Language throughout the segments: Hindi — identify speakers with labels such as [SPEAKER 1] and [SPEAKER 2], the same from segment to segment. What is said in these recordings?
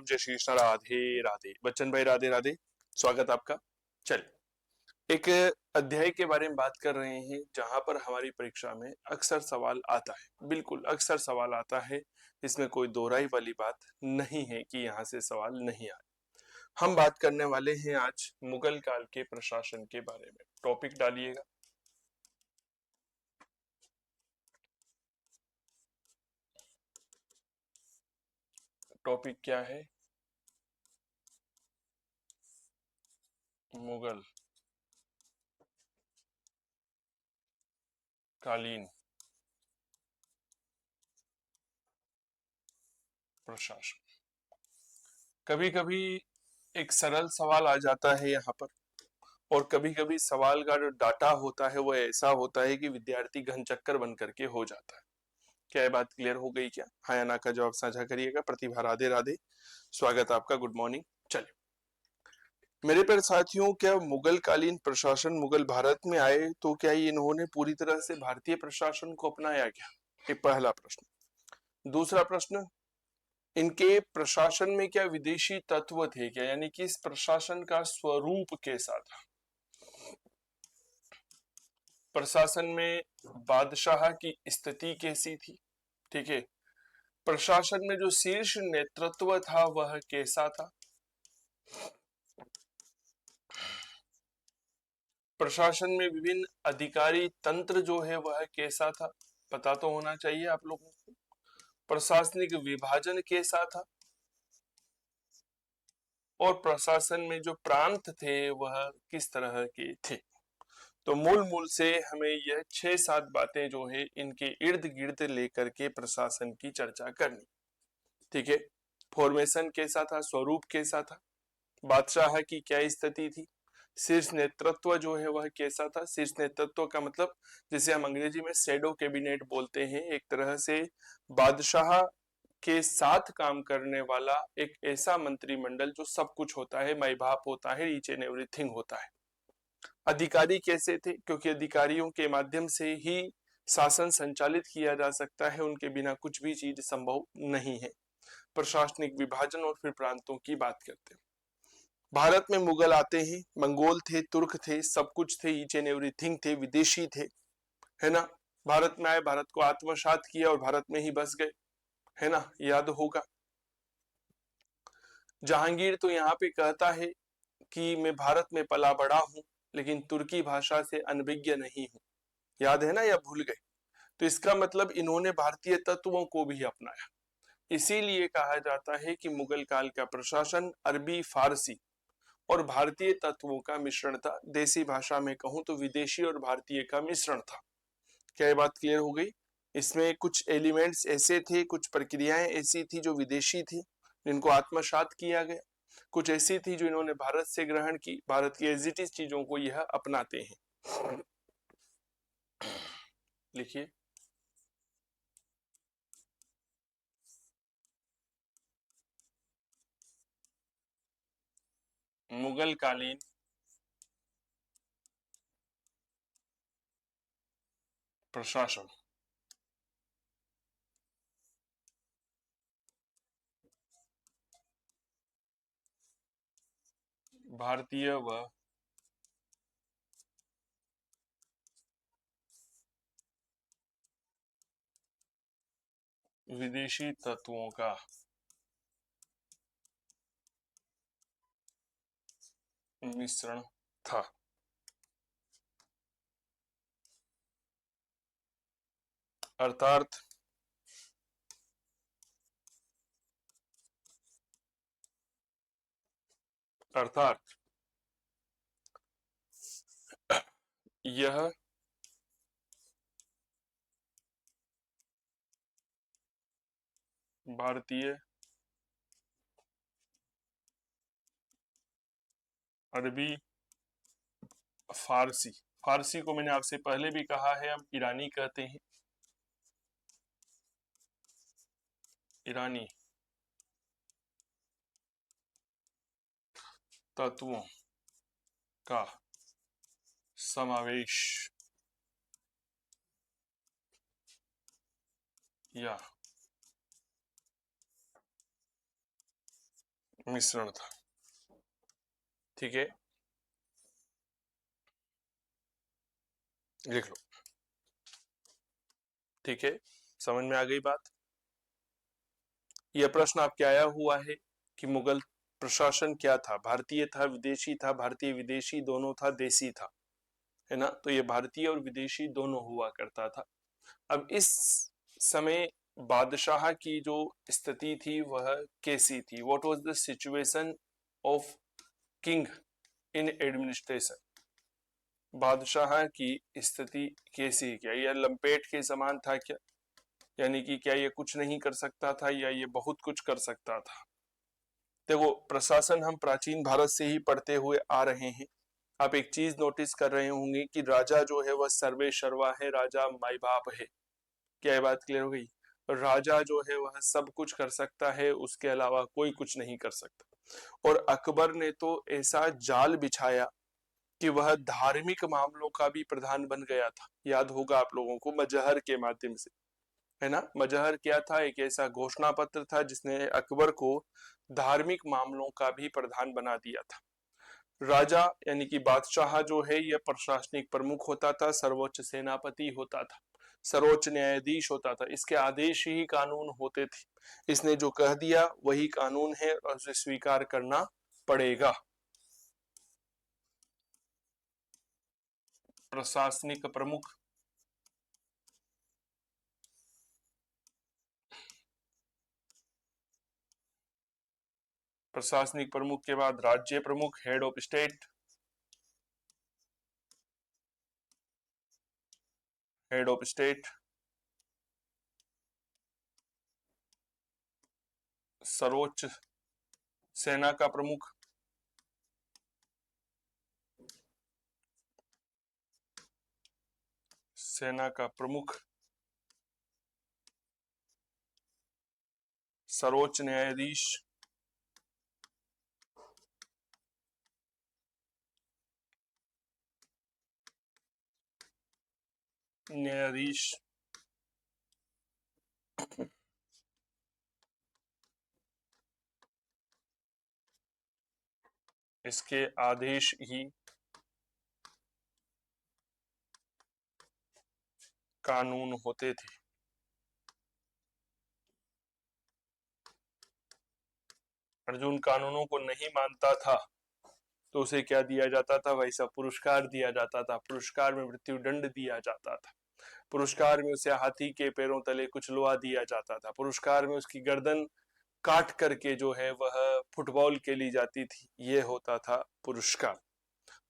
[SPEAKER 1] राम, जय श्री कृष्ण, राधे राधे। बच्चन भाई राधे राधे, स्वागत आपका। चलिए, एक अध्याय के बारे में बात कर रहे हैं जहां पर हमारी परीक्षा में अक्सर सवाल आता है, बिल्कुल अक्सर सवाल आता है। इसमें कोई दोहराई वाली बात नहीं है कि यहाँ से सवाल नहीं आए। हम बात करने वाले हैं आज मुगल काल के प्रशासन के बारे में। टॉपिक डालिएगा। टॉपिक क्या है? मुगल कालीन प्रशासन। कभी कभी एक सरल सवाल आ जाता है यहाँ पर, और कभी कभी सवाल का जो डाटा होता है वो ऐसा होता है कि विद्यार्थी घन चक्कर बन करके हो जाता है। क्या ये बात क्लियर हो गई क्या? हाँ या ना का जवाब साझा करिएगा। प्रतिभा राधे राधे, स्वागत आपका, गुड मॉर्निंग। चलिए मेरे प्यारे साथियों, क्या मुगल कालीन प्रशासन मुगल भारत में आए तो क्या इन्होंने पूरी तरह से भारतीय प्रशासन को अपनाया क्या? ये पहला प्रश्न। दूसरा प्रश्न, इनके प्रशासन में क्या विदेशी तत्व थे क्या, यानी कि इस प्रशासन का स्वरूप कैसा था? प्रशासन में बादशाह की स्थिति कैसी थी? ठीक है। प्रशासन में जो शीर्ष नेतृत्व था वह कैसा था? प्रशासन में विभिन्न अधिकारी तंत्र जो है वह कैसा था? पता तो होना चाहिए आप लोगों को। प्रशासनिक विभाजन कैसा था? और प्रशासन में जो प्रांत थे वह किस तरह के थे? तो मूल मूल से हमें यह 6-7 बातें जो है इनके इर्द गिर्द लेकर के प्रशासन की चर्चा करनी। ठीक है। फॉर्मेशन कैसा था, स्वरूप कैसा था, बादशाह की क्या स्थिति थी, शीर्ष नेतृत्व जो है वह कैसा था। शीर्ष नेतृत्व का मतलब जिसे हम अंग्रेजी में शैडो कैबिनेट बोलते हैं, एक तरह से बादशाह के साथ काम करने वाला एक ऐसा मंत्रिमंडल जो सब कुछ होता है, माई बाप होता है, ईच एंड एवरीथिंग होता है। अधिकारी कैसे थे? क्योंकि अधिकारियों के माध्यम से ही शासन संचालित किया जा सकता है, उनके बिना कुछ भी चीज संभव नहीं है। प्रशासनिक विभाजन और फिर प्रांतों की बात करते हैं। भारत में मुगल आते हैं, मंगोल थे, तुर्क थे, सब कुछ थे, ईच एंड एवरीथिंग थे, विदेशी थे, है ना। भारत में आए, भारत को आत्मसात किया और भारत में ही बस गए, है ना, याद होगा। जहांगीर तो यहाँ पे कहता है कि मैं भारत में पला बड़ा हूं लेकिन तुर्की भाषा से अनभिज्ञ नहीं हूं, याद है ना, या भूल गए? तो इसका मतलब इन्होंने भारतीय तत्वों को भी अपनाया। इसीलिए कहा जाता है कि मुगल काल का प्रशासन अरबी, फारसी और भारतीय तत्वों का मिश्रण था। देसी भाषा में कहूं तो विदेशी और भारतीय का मिश्रण था। क्या ये बात क्लियर हो गई? इसमें कुछ एलिमेंट्स ऐसे थे, कुछ प्रक्रियाएं ऐसी थी जो विदेशी थी, जिनको आत्मसात किया गया। कुछ ऐसी थी जो इन्होंने भारत से ग्रहण की, भारत की एज इट इज चीजों को यह अपनाते हैं। लिखिए। मुगल कालीन प्रशासन भारतीय व विदेशी तत्वों का मिश्रण था। अर्थात अर्थात यह भारतीय, अरबी, फारसी। फारसी को मैंने आपसे पहले भी कहा है, हम ईरानी कहते हैं। ईरानी तत्वों का समावेश या मिश्रण था। ठीक है, लिख लो। ठीक है, समझ में आ गई बात। यह प्रश्न आपके आया हुआ है कि मुगल प्रशासन क्या था, भारतीय था, विदेशी था, भारतीय विदेशी दोनों था, देसी था, है ना। तो ये भारतीय और विदेशी दोनों हुआ करता था। अब इस समय बादशाह की जो स्थिति थी वह कैसी थी, what was the situation of king in administration. बादशाह की स्थिति कैसी, क्या यह लंपेट के समान था क्या, यानी कि क्या ये कुछ नहीं कर सकता था या ये बहुत कुछ कर सकता था। देखो, प्रशासन हम प्राचीन भारत से ही पढ़ते हुए आ रहे हैं। आप एक चीज नोटिस कर रहे होंगे कि राजा जो है वह सर्वे सर्वा है, राजा माई बाप है। क्या ये बात क्लियर हो गई। राजा जो है वह सब कुछ कर सकता है, उसके अलावा कोई कुछ नहीं कर सकता। और अकबर ने तो ऐसा जाल बिछाया कि वह धार्मिक मामलों का भी प्रधान बन गया था। याद होगा आप लोगों को, मजहर के माध्यम से, है ना। मजहर क्या था, एक ऐसा घोषणा पत्र था जिसने अकबर को धार्मिक मामलों का भी प्रधान बना दिया था। राजा यानी कि बादशाह जो है यह प्रशासनिक प्रमुख होता था, सर्वोच्च सेनापति होता था, सर्वोच्च न्यायाधीश होता था। इसके आदेश ही कानून होते थे। इसने जो कह दिया वही कानून है और उसे स्वीकार करना पड़ेगा। प्रशासनिक प्रमुख, प्रशासनिक प्रमुख के बाद राज्य प्रमुख, head of state, head of state, सर्वोच्च सेना का प्रमुख, सेना का प्रमुख, सर्वोच्च न्यायाधीश, न्यायाधीश, इसके आदेश ही कानून होते थे। अर्जुन कानूनों को नहीं मानता था तो उसे क्या दिया जाता था, वैसा पुरस्कार दिया जाता था। पुरस्कार में मृत्यु दंड दिया जाता था, पुरस्कार में उसे हाथी के पैरों तले कुछ लोहा दिया जाता था, पुरस्कार में उसकी गर्दन काट करके जो है वह फुटबॉल खेली जाती थी। ये होता था पुरस्कार।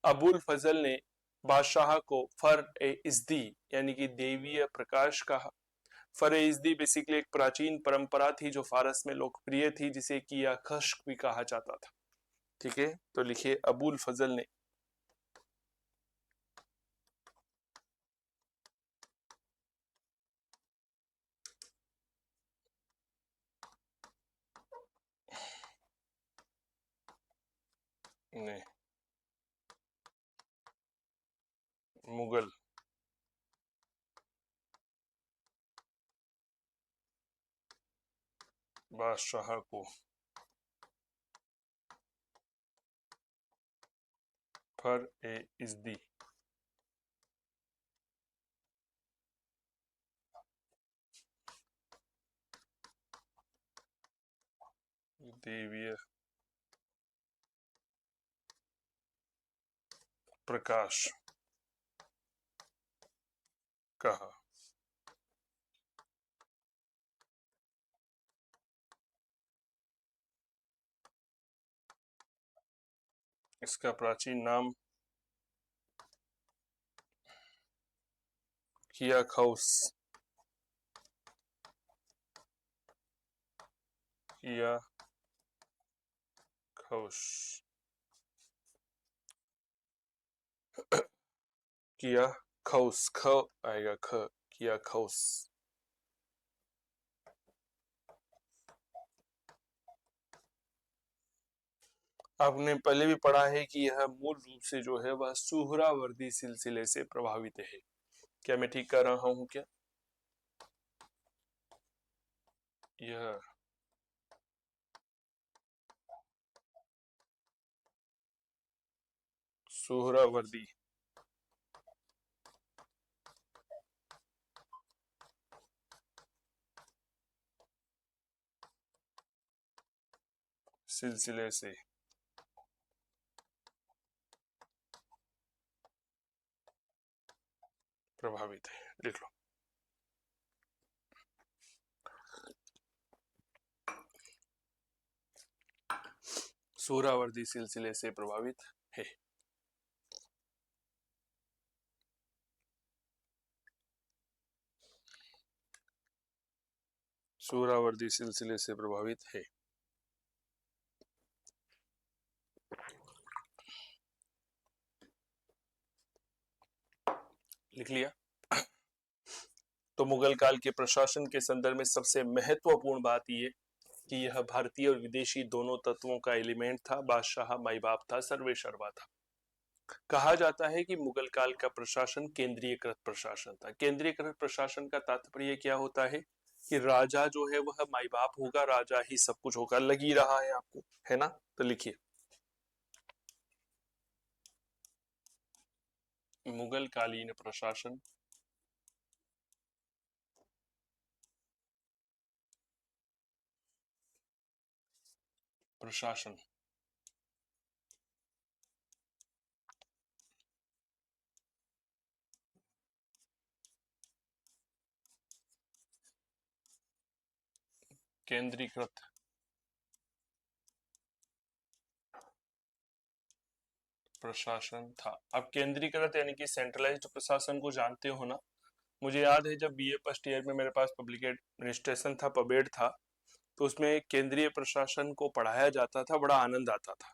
[SPEAKER 1] अबुल फजल ने बादशाह को फर ए इज़्दी यानी कि देवीय प्रकाश कहा। फर ए इज़्दी बेसिकली एक प्राचीन परंपरा थी जो फारस में लोकप्रिय थी, जिसे किया खश्क भी कहा जाता था। ठीक है, तो लिखिए अबुल फजल ने मुगल बादशाह को फर ए इज़्दी देवीय प्रकाश कहा। इसका प्राचीन नाम किया खौस, किया खौस, किया खौस, ख आएगा ख, किया खौस। आपने पहले भी पढ़ा है कि यह मूल रूप से जो है वह सुहरावर्दी सिलसिले से प्रभावित है। क्या मैं ठीक कर रहा हूं क्या। यह सुहरावर्दी सिलसिले से प्रभावित है, लिख लो। सुहरावर्दी सिलसिले से प्रभावित है। सुहरावर्दी सिलसिले से प्रभावित है। लिख लिया। तो मुगल काल के प्रशासन के संदर्भ में सबसे महत्वपूर्ण बात यह कि यह भारतीय और विदेशी दोनों तत्वों का एलिमेंट था। बादशाह माई बाप था, सर्वे सर्वा था। कहा जाता है कि मुगल काल का प्रशासन केंद्रीयकृत प्रशासन था। केंद्रीयकृत प्रशासन का तात्पर्य क्या होता है कि राजा जो है वह माई बाप होगा, राजा ही सब कुछ होगा। लग ही रहा है आपको, है ना? तो लिखिए, मुगल कालीन प्रशासन प्रशासन केंद्रीकृत प्रशासन था। अब केंद्रीकृत यानी कि सेंट्रलाइज्ड प्रशासन को जानते हो ना? मुझे याद है जब बीए फर्स्ट ईयर में मेरे पास पब्लिक एडमिनिस्ट्रेशन था, पबेड था, तो उसमें केंद्रीय प्रशासन को पढ़ाया जाता था, बड़ा आनंद आता था।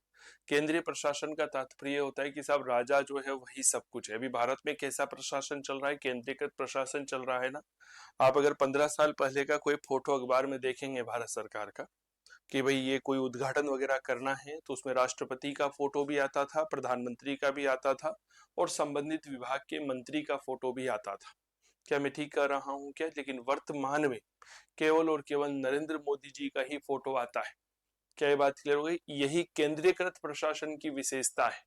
[SPEAKER 1] केंद्रीय प्रशासन का तात्पर्य होता है कि साहब राजा जो है वही सब कुछ है। अभी भारत में कैसा प्रशासन चल रहा है? केंद्रीकृत प्रशासन चल रहा है ना। आप अगर 15 साल पहले का कोई फोटो अखबार में देखेंगे भारत सरकार का कि भाई ये कोई उद्घाटन वगैरह करना है, तो उसमें राष्ट्रपति का फोटो भी आता था, प्रधानमंत्री का भी आता था और संबंधित विभाग के मंत्री का फोटो भी आता था। क्या मैं ठीक कर रहा हूँ क्या? लेकिन वर्तमान में केवल और केवल नरेंद्र मोदी जी का ही फोटो आता है। क्या ये बात क्लियर हो गई? यही केंद्रीयकृत प्रशासन की विशेषता है।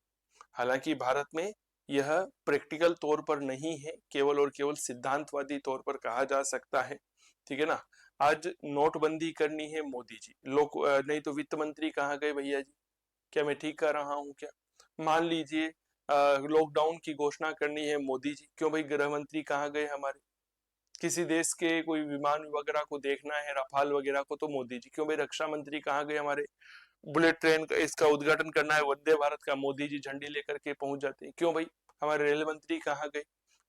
[SPEAKER 1] हालांकि भारत में यह प्रैक्टिकल तौर पर नहीं है, केवल और केवल सिद्धांतवादी तौर पर कहा जा सकता है। ठीक है ना? आज नोटबंदी करनी है, मोदी जी। लोग नहीं तो वित्त मंत्री कहाँ गए भैया जी? क्या मैं ठीक कर रहा हूँ क्या? मान लीजिए लॉकडाउन की घोषणा करनी है, मोदी जी। क्यों भाई? गृह मंत्री कहाँ गए हमारे? किसी देश के कोई विमान वगैरह को देखना है, रफाल वगैरह को, तो मोदी जी। क्यों भाई? रक्षा मंत्री कहाँ गए हमारे? बुलेट ट्रेन का इसका उद्घाटन करना है, वंदे भारत का, मोदी जी झंडी लेकर के पहुंच जाते हैं। क्यों भाई? हमारे रेल मंत्री कहाँ गए?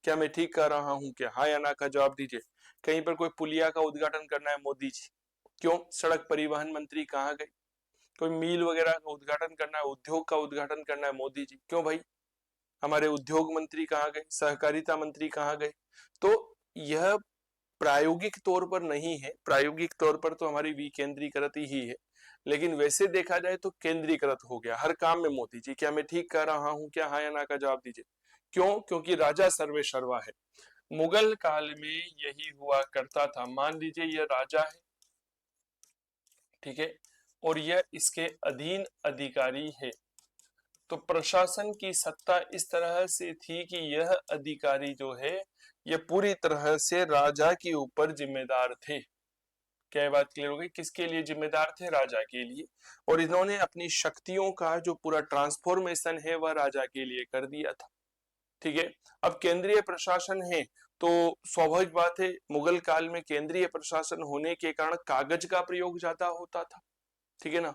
[SPEAKER 1] क्या मैं ठीक कर रहा हूँ क्या? हाँ या ना का जवाब दीजिए। कहीं पर कोई पुलिया का उद्घाटन करना है, मोदी जी। क्यों? सड़क परिवहन मंत्री कहाँ गए? कोई मील वगैरह का उद्घाटन करना है, उद्योग का उद्घाटन करना है, मोदी जी। क्यों भाई? हमारे उद्योग मंत्री कहाँ गए? सहकारिता मंत्री कहाँ गए? तो यह प्रायोगिक तौर पर नहीं है। प्रायोगिक तौर पर तो हमारी विकेंद्रीकृत ही है, लेकिन वैसे देखा जाए तो केंद्रीकृत हो गया हर काम में मोदी जी। क्या मैं ठीक कर रहा हूं क्या? हाँ या ना का जवाब दीजिए। क्यों? क्योंकि राजा सर्वे सर्वा है। मुगल काल में यही हुआ करता था। मान लीजिए यह राजा है, ठीक है, और यह इसके अधीन अधिकारी है, तो प्रशासन की सत्ता इस तरह से थी कि यह अधिकारी जो है यह पूरी तरह से राजा के ऊपर जिम्मेदार थे। क्या बात क्लियर हो गई? किसके लिए जिम्मेदार थे? राजा के लिए। और इन्होंने अपनी शक्तियों का जो पूरा ट्रांसफॉर्मेशन है वह राजा के लिए कर दिया था। ठीक है। अब केंद्रीय प्रशासन है तो स्वाभाविक बात है, मुगल काल में केंद्रीय प्रशासन होने के कारण कागज का प्रयोग ज्यादा होता था। ठीक है ना?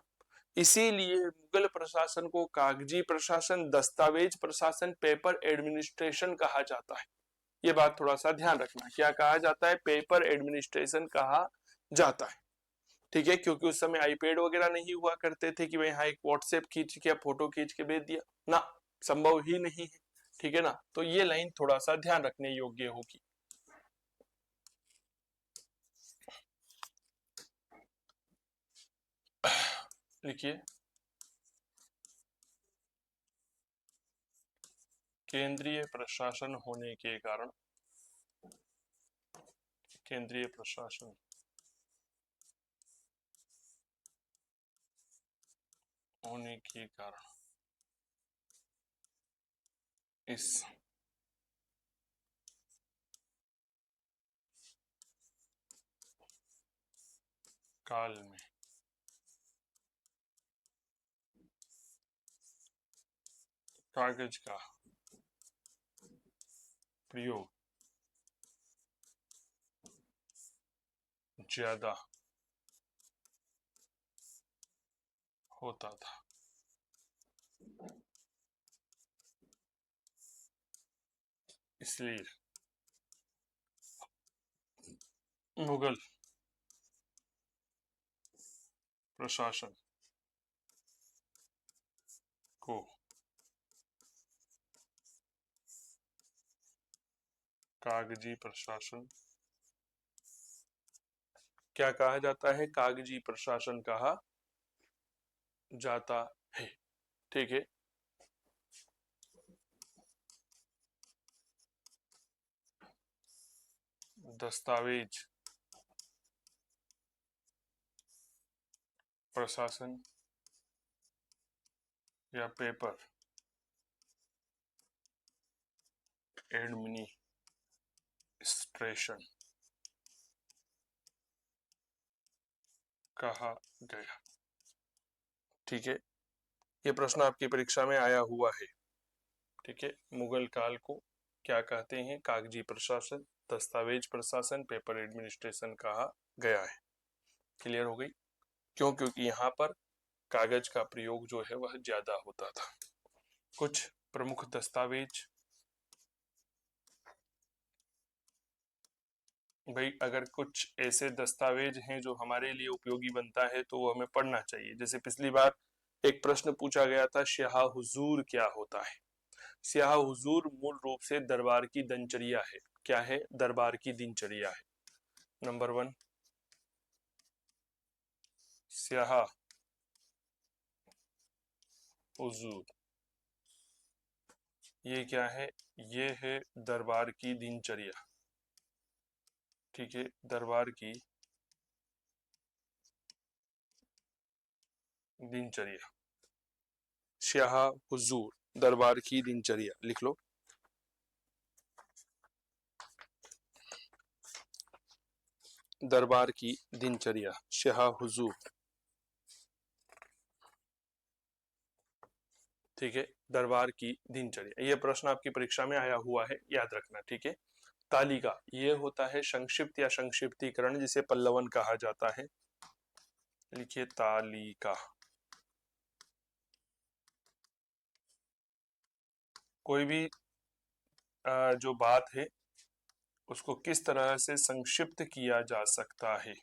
[SPEAKER 1] इसीलिए मुगल प्रशासन को कागजी प्रशासन, दस्तावेज प्रशासन, पेपर एडमिनिस्ट्रेशन कहा जाता है। ये बात थोड़ा सा ध्यान रखना। क्या कहा जाता है? पेपर एडमिनिस्ट्रेशन कहा जाता है। ठीक है, क्योंकि उस समय आईपैड वगैरह नहीं हुआ करते थे कि भाई हाँ एक व्हाट्सएप खींच के फोटो खींच के भेज दिया ना, संभव ही नहीं है। ठीक है ना? तो ये लाइन थोड़ा सा ध्यान रखने योग्य होगी। लिखिए, केंद्रीय प्रशासन होने के कारण, केंद्रीय प्रशासन होने के कारण इस काल में कागज का प्रयोग ज्यादा होता था। इसलिए मुगल प्रशासन को कागजी प्रशासन क्या कहा जाता है? कागजी प्रशासन कहा जाता है। ठीक है। दस्तावेज प्रशासन या पेपर एडमिनिस्ट्रेशन कहा गया। ठीक है। ये प्रश्न आपकी परीक्षा में आया हुआ है। ठीक है। मुगल काल को क्या कहते हैं? कागजी प्रशासन, दस्तावेज प्रशासन, पेपर एडमिनिस्ट्रेशन कहा गया है। क्लियर हो गई? क्यों? क्योंकि यहाँ पर कागज का प्रयोग जो है वह ज्यादा होता था। कुछ प्रमुख दस्तावेज, भाई अगर कुछ ऐसे दस्तावेज हैं जो हमारे लिए उपयोगी बनता है तो वो हमें पढ़ना चाहिए। जैसे पिछली बार एक प्रश्न पूछा गया था, स्याह हुजूर क्या होता है? स्याह हुजूर मूल रूप से दरबार की दिनचर्या है। क्या है? दरबार की दिनचर्या है। नंबर 1, स्याह हुजूर, ये क्या है? ये है दरबार की दिनचर्या। ठीक है। दरबार की दिनचर्या, स्याह हुजूर, दरबार की दिनचर्या लिख लो। दरबार की दिनचर्या, स्याह हुजूर। ठीक है। दरबार की दिनचर्या, ये प्रश्न आपकी परीक्षा में आया हुआ है, याद रखना। ठीक है। तालिका, ये होता है संक्षिप्त या संक्षिप्तीकरण जिसे पल्लवन कहा जाता है। लिखिए तालिका। कोई भी जो बात है उसको किस तरह से संक्षिप्त किया जा सकता है?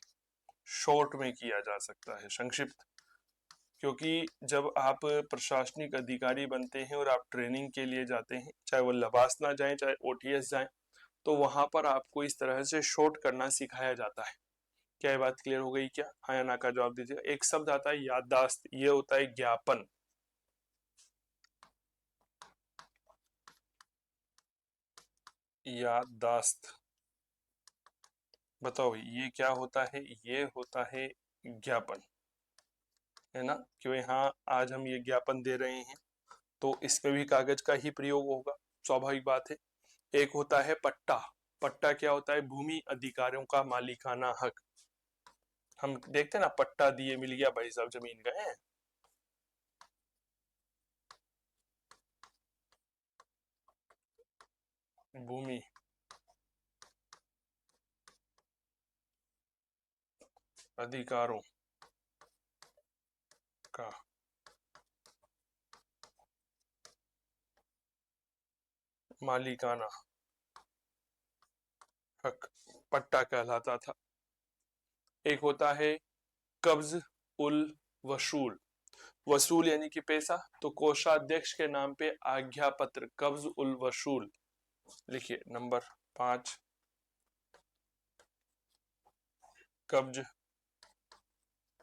[SPEAKER 1] शॉर्ट में किया जा सकता है, संक्षिप्त। क्योंकि जब आप प्रशासनिक अधिकारी बनते हैं और आप ट्रेनिंग के लिए जाते हैं, चाहे वो लबासना जाए चाहे ओटीएस जाए, तो वहां पर आपको इस तरह से शॉर्ट करना सिखाया जाता है। क्या ये बात क्लियर हो गई क्या? हाँ या ना का जवाब दीजिए। एक शब्द आता है याददाश्त, ये होता है ज्ञापन। याददाश्त, बताओ ये क्या होता है? ये होता है ज्ञापन, है ना? क्यों यहाँ आज हम ये ज्ञापन दे रहे हैं तो इसमें भी कागज का ही प्रयोग होगा, स्वाभाविक बात है। एक होता है पट्टा। पट्टा क्या होता है? भूमि अधिकारियों का मालिकाना हक। हम देखते हैं ना, पट्टा दिए, मिल गया भाई साहब जमीन का है। भूमि अधिकारों का मालिकाना हक पट्टा कहलाता था। एक होता है कब्ज उल वसूल। वसूल यानी कि पैसा, तो कोषाध्यक्ष के नाम पे आज्ञा पत्र, कब्ज उल वसूल। लिखिए नंबर 5, कब्ज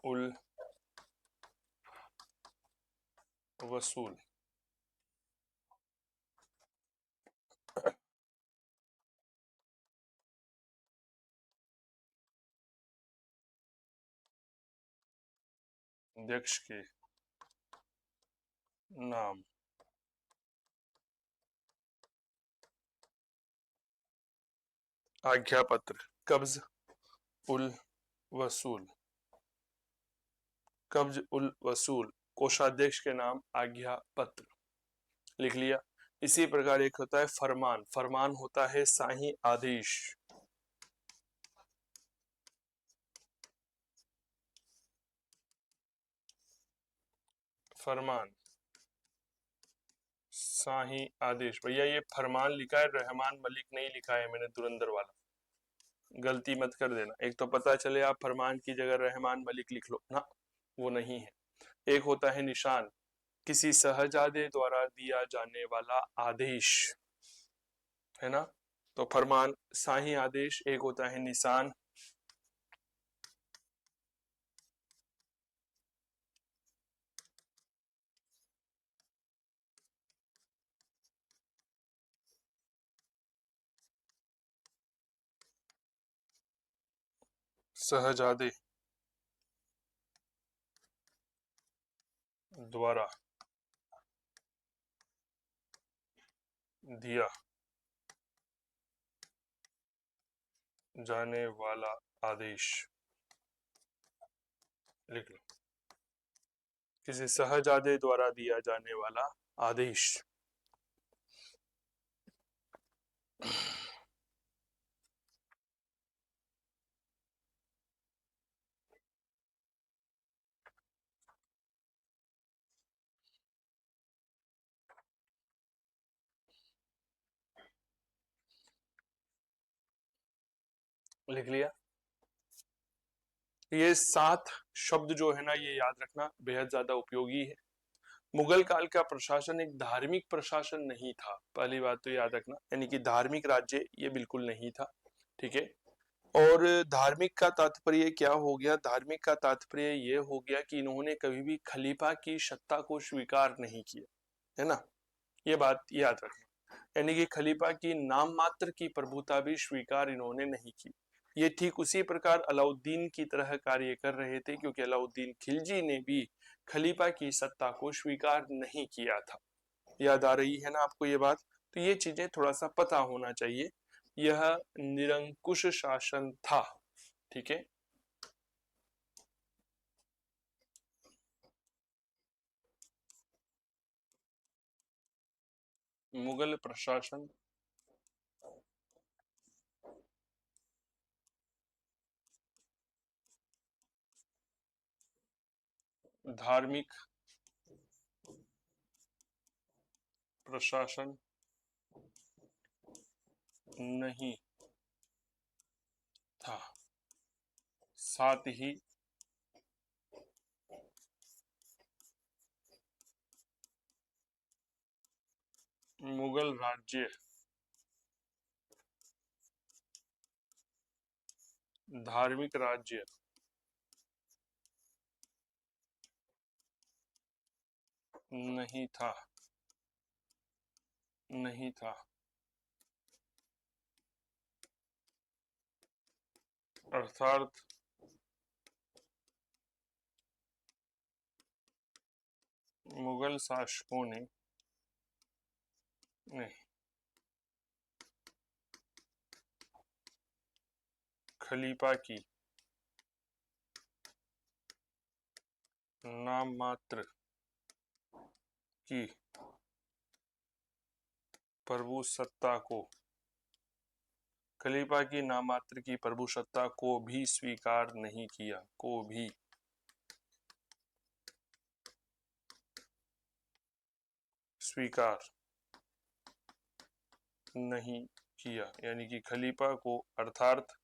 [SPEAKER 1] उल वसूल। अध्यक्ष के नाम आज्ञा पत्र, कब्ज उल वसूल, कब्ज उल वसूल कोषाध्यक्ष के नाम आज्ञा पत्र, लिख लिया। इसी प्रकार एक होता है फरमान, फरमान होता है शाही आदेश, फरमान शाही आदेश। भैया ये फरमान लिखा है, रहमान मलिक नहीं लिखा है मैंने, धुरंधर वाला, गलती मत कर देना। एक तो पता चले आप फरमान की जगह रहमान मलिक लिख लो ना, वो नहीं है। एक होता है निशान, किसी शहजादे द्वारा दिया जाने वाला आदेश, है ना। तो फरमान शाही आदेश, एक होता है निशान, शहजादे द्वारा दिया जाने वाला आदेश, लिख लो। किसी शहजादे द्वारा दिया जाने वाला आदेश। लिख लिया। ये 7 शब्द जो है ना, ये याद रखना बेहद ज्यादा उपयोगी है। मुगल काल का प्रशासन एक धार्मिक प्रशासन नहीं था, पहली बात तो याद रखना, यानी कि धार्मिक राज्य ये बिल्कुल नहीं था, ठीक है। और धार्मिक का तात्पर्य क्या हो गया, धार्मिक का तात्पर्य ये हो गया कि इन्होंने कभी भी खलीफा की सत्ता को स्वीकार नहीं किया, है ना, ये बात याद रखना। यानी कि खलीफा की नाम मात्र की प्रभुता भी स्वीकार इन्होंने नहीं की। ये ठीक उसी प्रकार अलाउद्दीन की तरह कार्य कर रहे थे, क्योंकि अलाउद्दीन खिलजी ने भी खलीफा की सत्ता को स्वीकार नहीं किया था। याद आ रही है ना आपको ये बात, तो ये चीजें थोड़ा सा पता होना चाहिए। यह निरंकुश शासन था, ठीक है। मुगल प्रशासन धार्मिक प्रशासन नहीं था, साथ ही मुगल राज्य धार्मिक राज्य नहीं था, नहीं था, अर्थात मुगल शासकों ने नहीं खलीफा की नाम मात्र की प्रभुसत्ता को, खलीफा की नामात्र की प्रभुसत्ता को भी स्वीकार नहीं किया, को भी स्वीकार नहीं किया, यानी कि खलीफा को अर्थात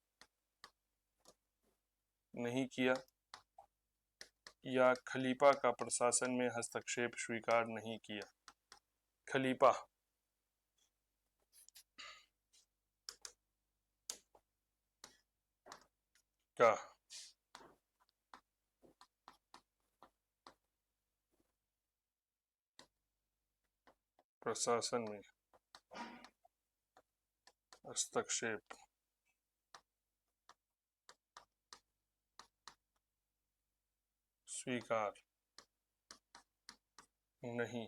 [SPEAKER 1] नहीं किया, या खलीफा का प्रशासन में हस्तक्षेप स्वीकार नहीं किया। खलीफा का प्रशासन में हस्तक्षेप स्वीकार नहीं,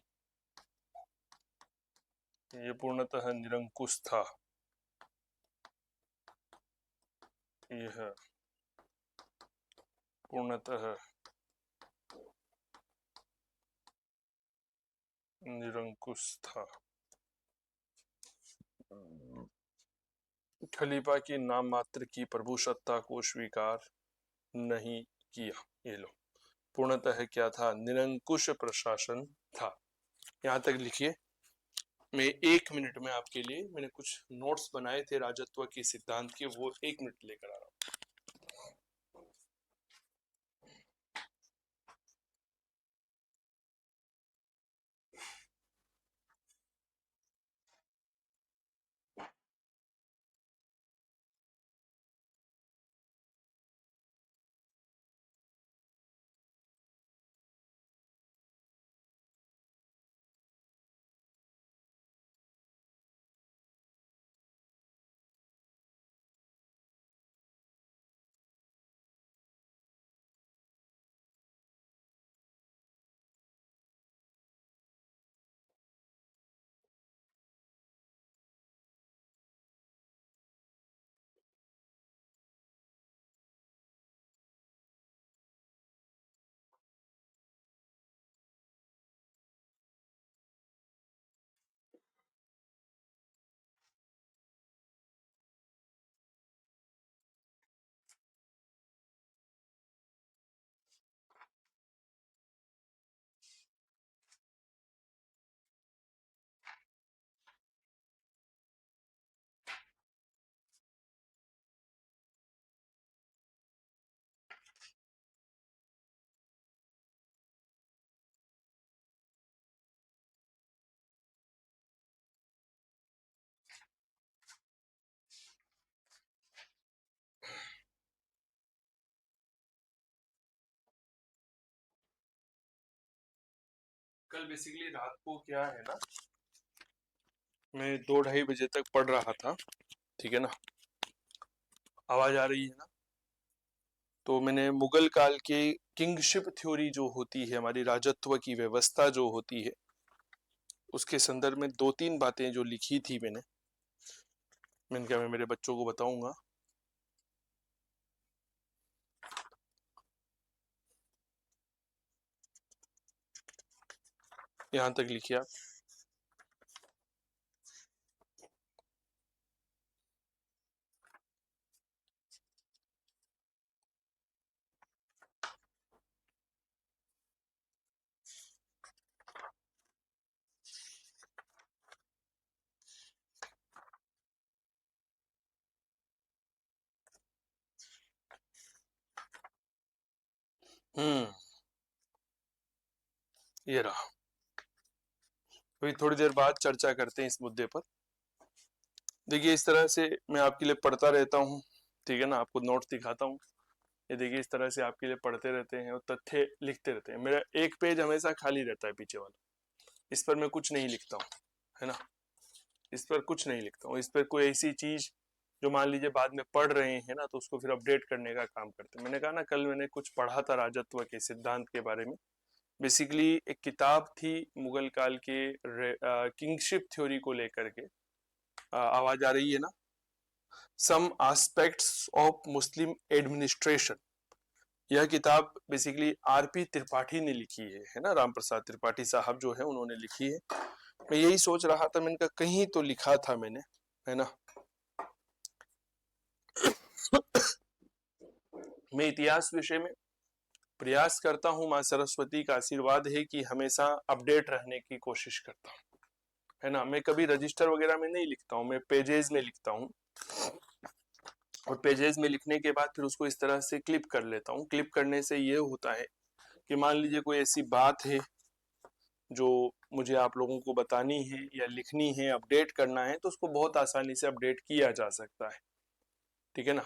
[SPEAKER 1] ये पूर्णतः निरंकुश था। यह पूर्णतः निरंकुश था। खलीफा की नाम मात्र की प्रभु सत्ता को स्वीकार नहीं किया। ये लो, पूर्णतः क्या था? निरंकुश प्रशासन था। यहाँ तक लिखिए। मैं 1 मिनट में आपके लिए मैंने कुछ नोट्स बनाए थे राजत्व के सिद्धांत के, वो 1 मिनट लेकर आ रहा हूँ। कल बेसिकली रात को क्या है ना, मैं 2-2:30 बजे तक पढ़ रहा था, ठीक है ना? आवाज आ रही है ना? तो मैंने मुगल काल के किंगशिप थ्योरी जो होती है, हमारी राजत्व की व्यवस्था जो होती है, उसके संदर्भ में 2-3 बातें जो लिखी थी मैंने कहा मैं मेरे बच्चों को बताऊंगा। यहां तक लिखिए आप। ये रहा। अभी थोड़ी देर बाद चर्चा करते हैं इस मुद्दे पर। देखिए, इस तरह से मैं आपके लिए पढ़ता रहता हूँ, ठीक है ना? आपको नोट्स दिखाता हूँ। ये देखिए, इस तरह से आपके लिए पढ़ते रहते हैं और तथ्य लिखते रहते हैं। मेरा एक पेज हमेशा खाली रहता है, पीछे वाला। इस पर मैं कुछ नहीं लिखता हूँ, है ना? इस पर कुछ नहीं लिखता हूँ। इस पर कोई ऐसी चीज जो मान लीजिए बाद में पढ़ रहे हैं ना, तो उसको फिर अपडेट करने का काम करते हैं। मैंने कहा ना, कल मैंने कुछ पढ़ा था राजत्व के सिद्धांत के बारे में। बेसिकली एक किताब थी मुगल काल के किंगशिप थ्योरी को लेकर के। आवाज आ रही है ना? Some aspects of Muslim administration. यह किताब बेसिकली आरपी त्रिपाठी ने लिखी है ना? राम प्रसाद त्रिपाठी साहब जो है, उन्होंने लिखी है। मैं यही सोच रहा था, मैंने कहा कहीं तो लिखा था मैंने, है ना? मैं इतिहास विषय में प्रयास करता हूँ, माँ सरस्वती का आशीर्वाद है कि हमेशा अपडेट रहने की कोशिश करता हूँ, है ना? मैं कभी रजिस्टर वगैरह में नहीं लिखता हूँ, मैं पेजेस में लिखता हूँ। और पेजेस में लिखने के बाद फिर उसको इस तरह से क्लिप कर लेता हूँ। क्लिप करने से ये होता है कि मान लीजिए कोई ऐसी बात है जो मुझे आप लोगों को बतानी है या लिखनी है, अपडेट करना है, तो उसको बहुत आसानी से अपडेट किया जा सकता है, ठीक है ना?